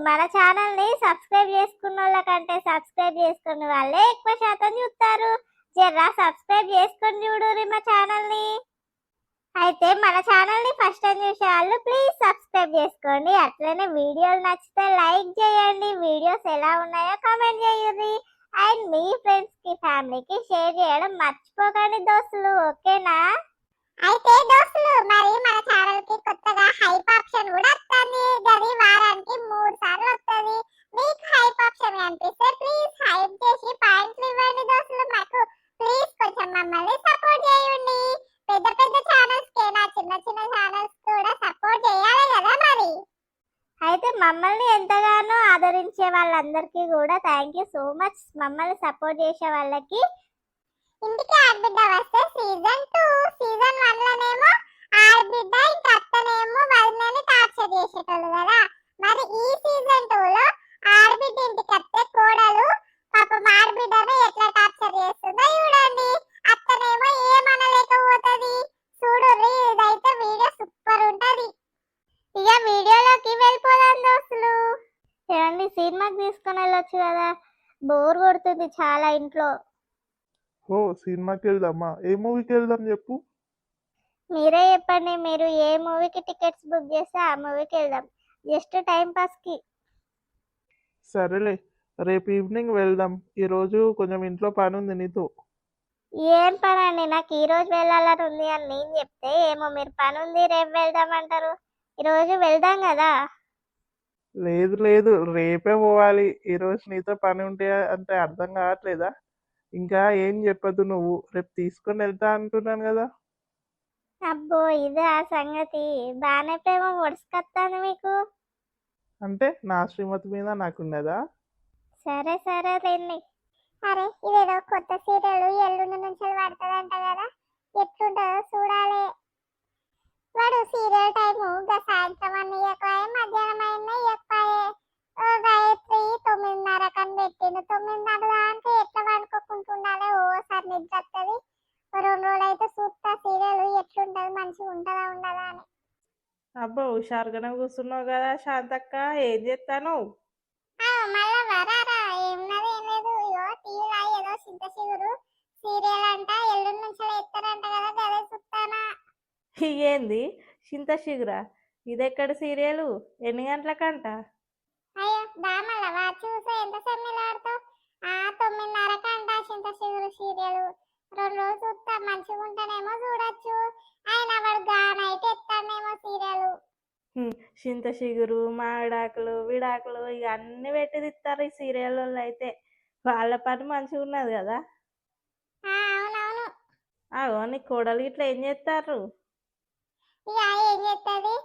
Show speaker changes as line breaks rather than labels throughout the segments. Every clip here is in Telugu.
మన ఛానల్ ని సబ్స్క్రైబ్ చేసుకున్న వాళ్ళ కంటే సబ్స్క్రైబ్ చేసుకున్న వాళ్ళే ఎక్కువ శాతం చూస్తారు. జరా సబ్స్క్రైబ్ చేసుకొని చూడురి మా ఛానల్ ని. అయితే మన ఛానల్ ని ఫస్ట్ టైం చూసే వాళ్ళు ప్లీజ్ సబ్స్క్రైబ్ చేసుకోండి. అట్లనే వీడియోలు నచ్చితే లైక్ చేయండి. వీడియోస్ ఎలా ఉన్నాయో కామెంట్ చేయండి. అండ్ మీ ఫ్రెండ్స్ కి ఫ్యామిలీకి షేర్ చేయడం మర్చిపోకండి దోస్తులు, ఓకేనా? అయితే దోస్తులు మరి మన ఛానల్ కి కొత్తగా హైప్ ఆప్షన్ కూడా వస్తుంది. గది వారానికి 3 సార్లు వస్తుంది. మీకు హైప్ ఆప్షన్ కనిపిస్తే ప్లీజ్ హైప్ చేసి పాయింట్లు ఇవ్వండి దోస్తులు. మాకు ప్లీజ్ కొంచెం మమ్మల్ని సపోర్ట్ చేయండి. పెద్ద పెద్ద ఛానల్స్ కేనా చిన్న చిన్న ఛానల్స్ కూడా సపోర్ట్ చేయాలి కదా మరి. అయితే మమ్మల్ని ఎంతగానో ఆదరించే వాళ్ళందరికీ కూడా థ్యాంక్ యూ సో మచ్. మమ్మల్ని సపోర్ట్ చేసే వాళ్ళకి. ఇంటికి ఆడబిడ్డ వస్తే సీజన్ 2 సీజన్ 1 లోనేమో ఆడబిడ్డ ఇంకా అత్తనేమో వదినని టార్చర్ చేసేటోళ్ళు కదా. మరి ఈ సీజన్ 2 లో ఆడబిడ్డ ఇంటికి వస్తే కోడలు పాపం ఆడబిడ్డను ఎట్లా టార్చర్ చేస్తుందో చూడండి. అత్తనేమో ఏమనలేకపోతుంది. చూడుర్రి, ఇదైతే వీడియో సూపర్ ఉంటది. ఇక వీడియోలోకి వెళ్ళిపోదాం దోస్తులు. చూడండి, సినిమాకి తీసుకొని వెళ్ళొచ్చు కదా, బోర్ కొడుతుంది చాలా ఇంట్లో.
ఓ సినిమాకి వెళ్దామా? ఏ మూవీకి వెళ్దాం చెప్పు.
మీరే చెప్పండి, మీరు ఏ మూవీకి టికెట్స్ బుక్ చేస్తే ఆ మూవీకి వెళ్దాం, జస్ట్ టైం పాస్ కి.
సరేలే, రేపు ఈవినింగ్ వెళ్దాం. ఈరోజు కొంచెం ఇంట్లో పని ఉంది నీతో.
ఏం పని అండి? నాకు ఈ రోజు వెళ్ళాలని ఉంది అని నేను చెప్తే ఏమో మీరు పని ఉంది రేపు వెళ్దాం అంటారు. ఈరోజు వెళ్దాం కదా.
లేదు లేదు, రేపే పోవాలి. ఈరోజు నీతో పని ఉంటే అంటే అర్థం కావట్లేదా? ఇంకా ఏం చెప్పదు నువ్వు. రేపు తీసుకొని వెళ్తా అంటున్నాను కదా.
అబ్బో, ఇదే ఆ సంగతి. బాగానే ప్రేమ ఒడుచుకొస్తాను మీకు.
అంటే నా శ్రీమతి మీద నాకున్నదా?
సరే సరే రండి. అరే, ఇదేదో కొత్త సీరియల్ ఎల్లుండి నుంచి పడుతుందంట కదా, ఎట్లుంటుందో చూడాలి. వాడు సీరియల్ టైము సాయంత్రం అన్న ఇవ్వకపోయే, మధ్యాహ్నం అయినా ఇవ్వకపోయే. గాయత్రి 9:30 కని పెట్టిండు. 9:30 దాకా ఎట్లా వండుకోకుంటుండాలి. ఓసారి నిద్ర వస్తుంది. 2 రోజులు అయితే చూస్తా సీరియల్ ఎట్లుంటది, మంచిగా ఉంటుందా ఉండదా అని.
అబ్బా, హుషారుగానే కూర్చున్నావు కదా శాంతక్క. ఏం చేస్తాను?
మళ్ళా వరారా? ఏమున్నది ఏం లేదు. ఇగో టీవీలో ఏదో చింత చిగురు సీరియల్ అంట ఎల్లుండి నుంచి ఎత్తారంట కదా, గదే చూస్తానా.
ఏంది చింత చిగురా? ఇదెక్కడ సీరియలు? ఎన్ని గంటలకంట?
అయ్యో దామల్ల వాచి చూసా ఎంతసేపు నిలబడతావు. 9:30 కంట చింత చిగురు సీరియల్. 2 రోజులు చూస్తా, మంచిగా ఉంటేనేమో చూడొచ్చు. అయినా వాడు నైట్ ఎత్తానేమో సీరియల్.
చింత చిగురు, మామిడాకులు, విడాకులు ఇక అన్ని పెట్టి తిస్తారు ఈ సీరియల్ వాళ్ళు. అయితే వాళ్ళ పని మంచిగా ఉన్నది కదా.
అవునవును.
అగో నీ కోడలు ఇట్లా ఏం చేస్తారు?
ఇక ఏం చేస్తుంది,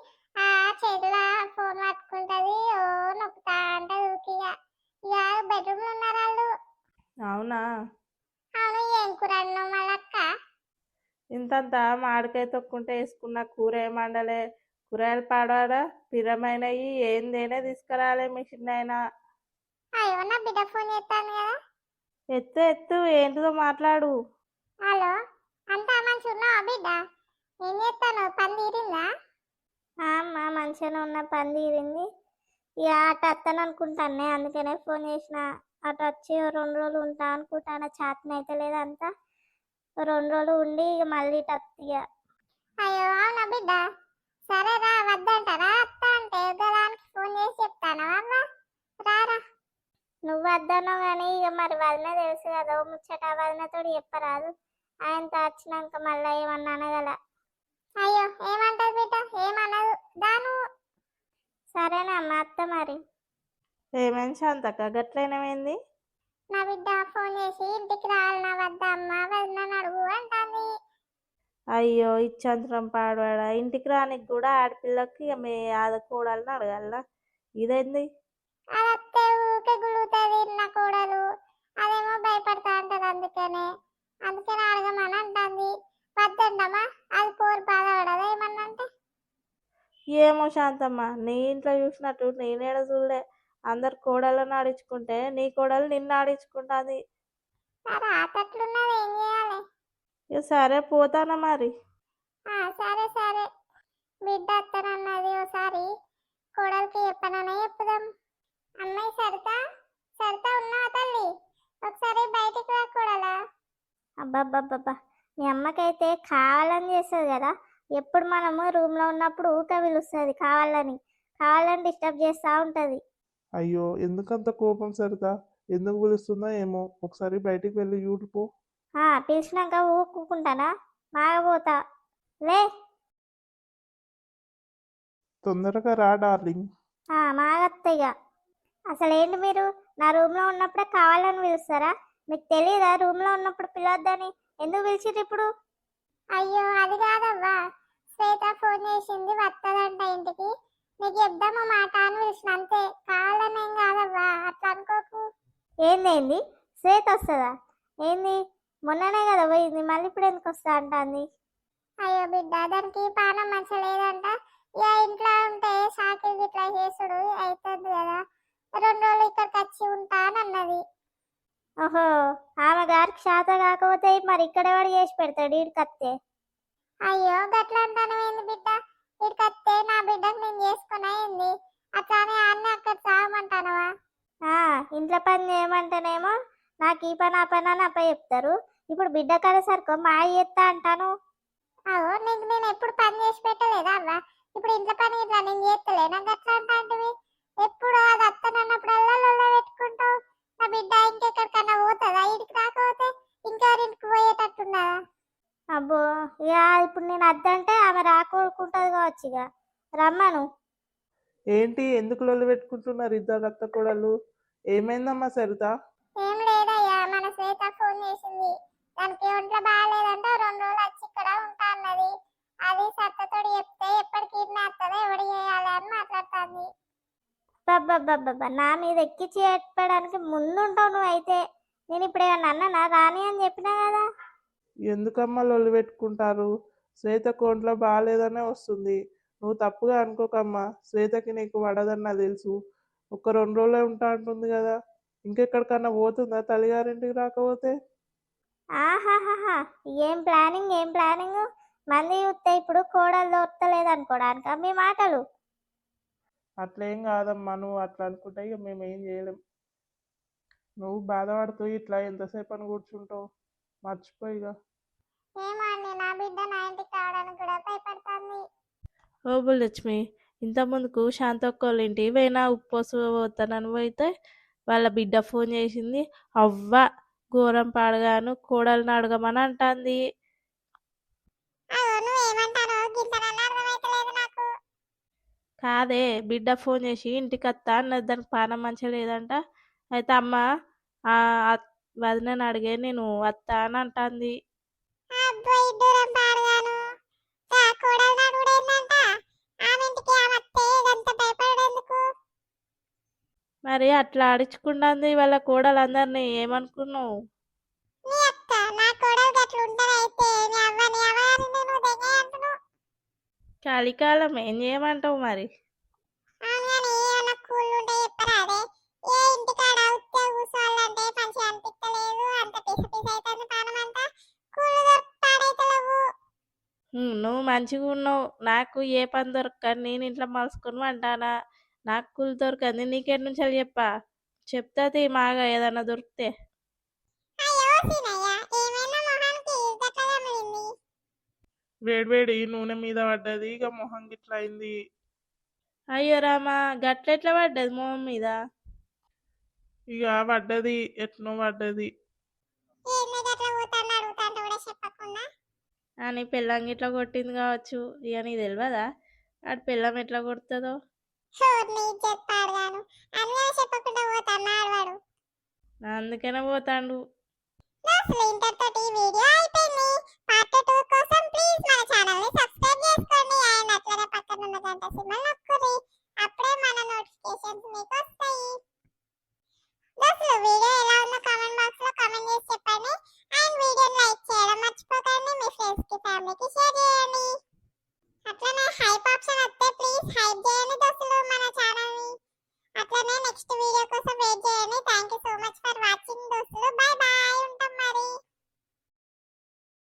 చేతిలో ఫోన్ పట్టుకుంటది, ఓ నొక్కుతా అంటే ఊకిగా. ఇక బెడ్రూమ్ లో ఉన్నారు వాళ్ళు.
అవునా?
అవును. ఏం కూర అన్నావు మళ్ళక్క?
ఇంతంత మామిడికాయ తొక్కుంటే వేసుకున్న కూర ఏమండలే. కూరగాయలు పాడాడా పిరమైనవి ఏందేనే తీసుకురాలే మీ చిన్నైనా.
అయ్యో, నా బిడ్డ ఫోన్ చేస్తాను కదా.
ఎత్తు ఎత్తు, ఏంటిదో మాట్లాడు.
హలో, అంతా మంచి ఉన్నావా బిడ్డ? ఏం చేస్తాను, పని తీరిందా? అమ్మ మంచిగానే ఉన్న, పని తీరింది. ఇక అటు వస్తాను అనుకుంటానే, అందుకనే ఫోన్ చేసిన. అటు వచ్చి 2 రోజులు ఉంటా అనుకుంటాను. చేతన అయితే లేదు అంతా. 2 రోజులు ఉండి ఇక మళ్ళీ ఇటు వస్తా. అయ్యో అవునా బిడ్డ? సరే రా, వద్దంటారా అత్త అంటే దానికి ఫోన్ చేసి చెప్తాను. అవ్వ రారా. నువ్వు వద్దనో కానీ ఇక మరి వదిన తెలుసు కదా, ముచ్చట వదినతో చెప్పరాదు. ఆయనతో వచ్చినాక మళ్ళీ ఏమన్నా అనగల. అయ్యో ఏమంటది బిడ్డ? ఏమనదు దాను. సరేనమ్మా అత్త. మరి
ఏమైంది శాంతక్క, గట్లయినమైంది?
నా బిడ్డ ఫోన్ చేసి ఇంటికి రావాలి నా వద్ద అమ్మ వదిన అడుగు అంటుంది.
అయ్యో ఇచ్చంతరం పాడవాడా. ఇంటికి రానికి కూడా ఆడపిల్లకి మీ కోడల్ని అడగాల. ఇదేంది?
అదత్తే ఊకే గులుగుతుంది నా కోడలు. అదేమో భయపడతా అంటది. అందుకనే అడగమని అంటుంది. వద్దండమ్మా, అది కోరి బాధపడదా ఏమన్నా అంటే.
ఏమో శాంతమ్మ, నీ ఇంట్లో చూసినట్టు నేనేడ చూడలే. అందరు కోడలను ఆడించుకుంటే నీ కోడలు నిన్ను ఆడించుకుంటుంది.
మరి ఆతట్లున్నది ఏం చేయాలి?
ఇక సరే పోతానా మరి.
సరే సరే. బిడ్డ అత్తనన్నది, ఒకసారి కోడలికి చెప్పననే చెప్పుదాం. అమ్మాయి సరితా సరితా ఉన్నావా తల్లి? ఒకసారి బయటికి రాకూడలా? అబ్బబ్బబ్బబ్బా, మీ అమ్మకైతే కావాలని చేస్తుంది కదా. ఎప్పుడు మనము రూమ్లో ఉన్నప్పుడు ఊక పిలుస్తుంది కావాలని, కావాలని డిస్టర్బ్ చేస్తూ ఉంటుంది.
అయ్యో ఎందుకంత కోపం సరితా? ఎందుకు పిలుస్తుందో ఏమో. ఒకసారి బయటికి వెళ్ళి చూడుపో.
పిలిచినాక ఊరుకుంటానా? మాగపోతా. లే.
తొందరగా రా డార్లింగ్.
మాగత్తయ్య. అసలు ఏంటి మీరు నా రూమ్లో ఉన్నప్పుడే కావాలని పిలుస్తారా? మీకు తెలీదా రూమ్లో ఉన్నప్పుడు పిలవద్దని? ఎందుకు పిలిచిర్రు ఇప్పుడు? అయ్యో అది కాదవ్వా, శ్వేత ఫోన్ చేసింది వస్తుందంట ఇంటికి, నీకు చెప్దామా మాట అని పిలిచిన అంతే, కావాలని ఏం కాదవ్వా, అట్లా అనుకోకు. ఏంది శ్వేత వస్తుందా? ఏంది మొన్ననే కదా పోయింది, మళ్ళీ ఇప్పుడు ఎందుకు వస్తా అంటుంది? అయ్యో బిడ్డ, దానికి పానం మంచిగా లేదంట. ఇక ఇంట్లో ఉంటే షాకిల్ ఇట్లా చేసుడు అవుతుంది కదా, 2 రోజులు ఇక్కడికి వచ్చి ఉంటా అని అన్నది. ఓహో, ఆమె గారికి శాత కాకపోతే మరి ఇక్కడెవడు చేసి పెడతాడు ఈడికత్తే? అయ్యో గట్లా అంటాను ఏంది బిడ్డ, ఈడికత్తే నా బిడ్డకు నేను చేసుకున్నా ఏంది? అట్లానే అన్నీ అక్కడ చావమంటానవా? ఇంట్లో పని చేయమంటేనేమో నాకు ఈ పని ఆ పని అని అప్ప చెప్తారు. ఇప్పుడు బిడ్డ కలసరికి మా చేస్తా అంటాను. అవో నీకు నేను ఎప్పుడు పని చేసి పెట్టలేదా అవ్వ? ఇప్పుడు ఇంట్లో పని ఇట్లా నేను చేస్తలే, నాకు అట్లా అంటాంటివి. ఎప్పుడు అది అత్తనన్నప్పుడల్లా లొల్ల పెట్టుకుంటావు. నా బిడ్డ ఇంకెక్కడికన్నా పోతుందా? ఇంటికి రాకపోతే ఇంకెవరింటికి పోయేటట్టున్నదా? అబ్బో, ఇక ఇప్పుడు నేను అద్దంటే ఆమె రాకూడుకుంటుంది కావచ్చు. ఇక రమ్మను.
ఏంటి ఎందుకు లొల్లి పెట్టుకుంటున్నారు ఇద్దరు అత్త కోడలు? ఏమైందమ్మా సరితా?
ఏం లేదయ్యా, మన శ్వేత ఫోన్ చేసింది. దానికి ఒంట్లో బాగాలేదంటే 2 రోజులు వచ్చి ఇక్కడ ఉంటా అన్నది. అది సత్తతోడు చెప్తే ఎప్పటికి వస్తుందో ఎవడు చేయాలి అని మాట్లాడుతుంది. బాబ్బా, నా మీద ఎక్కించి చెప్పడానికి ముందుంటావు నువ్వు అయితే. నేను ఇప్పుడు ఏమన్నా అన్నానా? రాని అని చెప్పినా కదా.
ఎందుకమ్మా లొల్లి పెట్టుకుంటారు? శ్వేత కోంట్లో బాగాలేదనే వస్తుంది. నువ్వు తప్పుగా అనుకోకమ్మా. శ్వేతకి నీకు పడదని నాకు తెలుసు. ఒక 2 రోజులే ఉంటా అంటుంది కదా, ఇంకెక్కడికన్నా పోతుందా తల్లిగారింటికి రాకపోతే?
ఆహాహాహా, ఏం ప్లానింగ్ మంది చూస్తే ఇప్పుడు కోడలు దొరకలేదు అనుకోవడానికి మీ మాటలు.
అట్లేం కాదమ్మా, నువ్వు అట్లా అనుకుంటే ఇక మేము ఏం చేయలేం. నువ్వు బాధపడుతూ ఇట్లా ఎంతసేపు అని కూర్చుంటావు? మర్చిపోయిగా.
ఏమో అండి, నా బిడ్డ నా ఇంటికి రావడానికి కూడా భయపడుతుంది.
ఓ బుల్లలక్ష్మి, ఇంతకుముందుకు శాంతక్క వాళ్ళ ఇంటికి పోయినా ఉప్పోసు పోతానని పోతే వాళ్ళ బిడ్డ ఫోన్ చేసింది. అవ్వ ఘోరం పాడగాను కోడల్ని అడగమని అంటుంది. కాదే, బిడ్డ ఫోన్ చేసి ఇంటికి వస్తా అన్నది. దానికి పానం మంచిగా లేదంట. అయితే అమ్మ వదినని అడిగే నేను వస్తా అని అంటుంది. మరి అట్లా అడుచుకుంటుంది వాళ్ళ కోడలందరినీ. ఏమనుకున్నావు? చలికాలం ఏం చేయమంటావు మరి? నువ్వు మంచిగా ఉన్నావు, నాకు ఏ పని దొరకని నేను ఇంట్లో మలుసుకొని అంటానా. నాకు కూలి దొరకంది, నీకెట్ నుంచి చెప్పా చెప్తాది మాగా ఏదన్నా దొరికితే.
వేడివేడి నూనె మీద పడ్డది, ఇక మొహం గిట్లా అయింది.
అయ్యో రామా, గట్లెట్లా పడ్డది మొహం మీద?
ఇక పడ్డది, ఎట్నో పడ్డది.
అని పెళ్ళం ఇట్లా కొట్టింది కావచ్చు. ఇక నీకు తెలియదా ఆడ పెళ్ళం ఎట్లా కొడుతుందో? అందుకనే పోతాండు.
Next video